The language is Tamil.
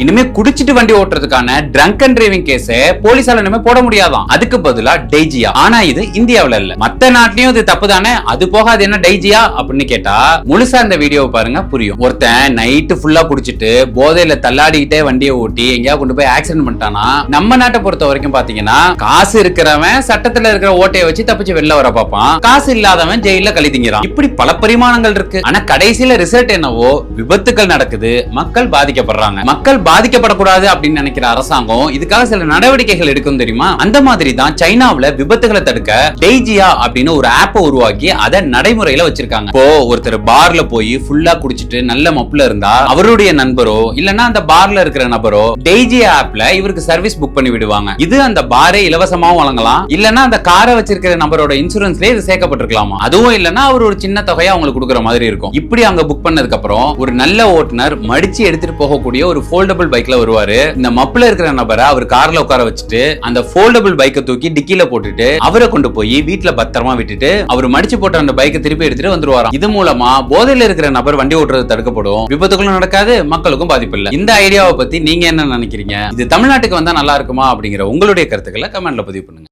இனிமே குடிச்சிட்டு வண்டி ஓட்டுறதுக்கான ட்ரங்க் அண்ட் டிரைவிங் கேஸ் போலீசால இனிமே போட முடியாதான். அதுக்கு பதிலா டைஜியா. ஆனா இது இந்தியாவுல இல்ல, மத்த நாட்டிலயும் இது தப்பு தானே. அது போக அது என்ன டைஜியா அப்படின்னு கேட்டா முழுசா இந்த வீடியோவை பாருங்க, புரியும். ஒருத்தன் நைட்டு ஃபுல்லா குடிச்சிட்டு போதையில தள்ளாடிக்கிட்டே வண்டியை ஓட்டி எங்கேயா கொண்டு போய் ஆக்சிடென்ட் பண்ணிட்டானா, நம்ம நாட்டை பொறுத்த வரைக்கும் பாத்தீங்கன்னா காசு இருக்கிறவன் சட்டத்துல இருக்கிற ஓட்டையை வச்சு தப்பிச்சு வெளில வர பார்ப்பான், காசு இல்லாதவன் ஜெயில கழி திங்கிறான். இப்படி பல பரிமாணங்கள் இருக்கு. ஆனா கடைசியில ரிசல்ட் என்னவோ, விபத்துக்கள் நடக்குது, மக்கள் பாதிக்கப்படுறாங்க. மக்கள் பாதிக்கப்படக்கூடாது அப்படின்னு நினைக்கிற அரசாங்கம் இதுக்காக சில நடவடிக்கைகள் எடுக்கும் தெரியுமா. அந்த மாதிரி தான் சைனாவுல விபத்துகளை தடுக்க டைஜியா அப்படின்னு ஒரு ஆப் உருவாக்கி அதை நடைமுறையில வச்சிருக்காங்க. இப்போ ஒருத்தர் பார்ல போய் ஃபுல்லா குடிச்சிட்டு நல்ல மப்புல இருந்தா அவருடைய நண்பரோ இல்லனா அந்த பார்ல இருக்கிற நபரோ டைஜியா ஆப்ல இவருக்கு சர்வீஸ் புக் பண்ணி விடுவாங்க. இது அந்த பாரே இலவசமாவும் வழங்கலாம், இல்லனா அந்த காரை வச்சிருக்கிற நபரோட இன்சூரன்ஸ்ல இது சேர்க்கப்பட்டிருக்கலாமா. அதுவும் இல்லனா அவர் ஒரு சின்ன தொகையா அவங்களுக்கு கொடுக்குற மாதிரி இருக்கும். இப்படி அங்க புக் பண்ணதுக்கு அப்புறம் ஒரு நல்ல ஓட்டுநர் மடிச்சு எடுத்துட்டு போகக்கூடிய ஒரு ஃபோல்டபிள் பைக்ல வருவாரு. இந்த மப்புல இருக்கிற நபரை அவர் கார்ல உட்கார வச்சுட்டு அந்த ஃபோல்டபிள் பைக்கை தூக்கி டிக்கில போட்டுட்டு அவரை கொண்டு போய் வீட்டுல பத்திரமா விட்டுட்டு அவர் மடிச்சு போட்ட அந்த பைக்கை திருப்பி எடுத்துட்டு வந்துருவாராம். இது மூலமா போதையில இருக்கிற நபர் வண்டி ஓட்டுறது தடுக்கப்படும், விபத்துகளும் நடக்காது, மக்களுக்கும் பாதிப்பு இல்லை. இந்த ஐடியாவை பத்தி நீங்க என்ன நினைக்கிறீங்க? இது தமிழ்நாட்டுக்கு வந்தா நல்லா இருக்குமா அப்படிங்கிற உங்களுடைய கருத்துக்களை கமெண்ட்ல பதிவு பண்ணுங்க.